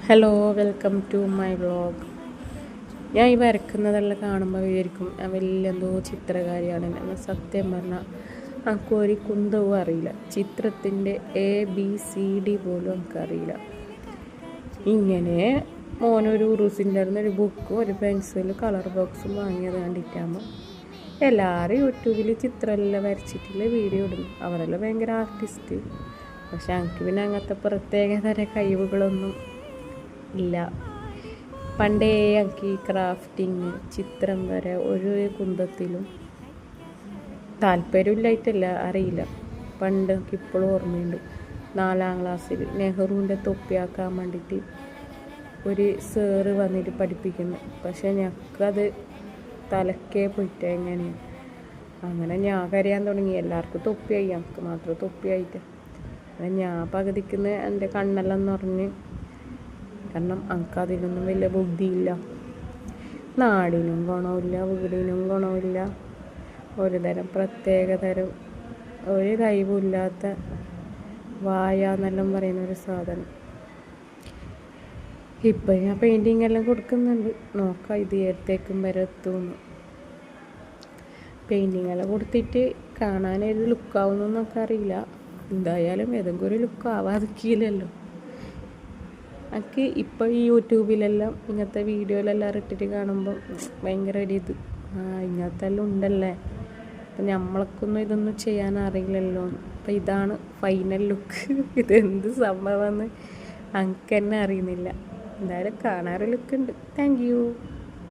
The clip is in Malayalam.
Hello, welcome to my vlog. ഞാൻ ഈ വരക്കുന്നതെല്ലാം കാണുമ്പോൾ വിചാരിക്കും ഞാൻ വലിയ എന്തോ ചിത്രകാരിയാണ്. എന്നാൽ സത്യം പറഞ്ഞാൽ എനിക്ക് ഒരു കുന്തവും അറിയില്ല. ചിത്രത്തിൻ്റെ ABCD പോലും എനിക്കറിയില്ല. ഇങ്ങനെ മോനൊരു ഉറൂസിൻ്റെ ഒരു ബുക്കും ഒരു പെൻസിലും കളർ ബോക്സും വാങ്ങിയത് കണ്ടിട്ടാകുമ്പോൾ എല്ലാവരും യൂട്യൂബിൽ ചിത്രമെല്ലാം വരച്ചിട്ടുള്ള വീഡിയോ ഇടുന്നു. അവരെല്ലാം ഭയങ്കര ആർട്ടിസ്റ്റ്. പക്ഷെ എനിക്ക് പിന്നെ അങ്ങനത്തെ പ്രത്യേകതര കഴിവുകളൊന്നും ഇല്ല. പണ്ടേ എനിക്ക് ഈ ക്രാഫ്റ്റിങ്, ചിത്രം വര ഒരു കുന്തത്തിലും താല്പര്യമില്ലായിട്ടല്ല, അറിയില്ല. പണ്ട് എനിക്ക് ഇപ്പോഴും ഓർമ്മയുണ്ട്, 4ാം ക്ലാസ്സിൽ നെഹ്റുവിൻ്റെ തൊപ്പിയാക്കാൻ വേണ്ടിയിട്ട് ഒരു സാറ് വന്നിട്ട് പഠിപ്പിക്കുന്നു. പക്ഷേ ഞങ്ങൾക്കത് തലക്കേ പോയിട്ട് എങ്ങനെയാണ് അങ്ങനെ ഞാൻ കരയാൻ തുടങ്ങി. എല്ലാവർക്കും തൊപ്പിയായി, ഞങ്ങൾക്ക് മാത്രം തൊപ്പിയായിട്ട്. ഞാൻ പകുതിക്കുന്ന എൻ്റെ കണ്ണെല്ലാം നിറഞ്ഞ്. കാരണം എനിക്കതിനൊന്നും വലിയ ബുദ്ധിയില്ല. നാടിനും ഗുണമില്ല, വീടിനും ഗുണമില്ല. ഒരു തരം പ്രത്യേകതരം ഒരു കഴിവില്ലാത്ത വായ എന്നെല്ലാം പറയുന്നൊരു സാധനം. ഇപ്പം ഞാൻ പെയിൻറ്റിങ് എല്ലാം കൊടുക്കുന്നുണ്ട്. നോക്കാം ഇത് ഏടത്തേക്കും വരെ എത്തുമെന്ന്. പെയിൻറ്റിങ് എല്ലാം കൊടുത്തിട്ട് കാണാനൊരു ലുക്കാവുന്നൊക്കെ അറിയില്ല. എന്തായാലും ഏതെങ്കിലും ഒരു ലുക്ക് ആവാതിരിക്കില്ലല്ലോ. എനിക്ക് ഇപ്പോൾ ഈ യൂട്യൂബിലെല്ലാം ഇങ്ങനത്തെ വീഡിയോയിലെല്ലാം ഇട്ടിട്ട് കാണുമ്പോൾ ഭയങ്കര ഒരു ഇങ്ങനത്തെ എല്ലാം ഉണ്ടല്ലേ, അപ്പം നമ്മളൊക്കൊന്നും ഇതൊന്നും ചെയ്യാൻ അറിയില്ലല്ലോ. അപ്പം ഇതാണ് ഫൈനൽ ലുക്ക്. ഇതെന്ത് സംഭവമെന്ന് എനിക്ക് തന്നെ അറിയുന്നില്ല. എന്തായാലും കാണാറ് ലുക്കുണ്ട്. Thank you.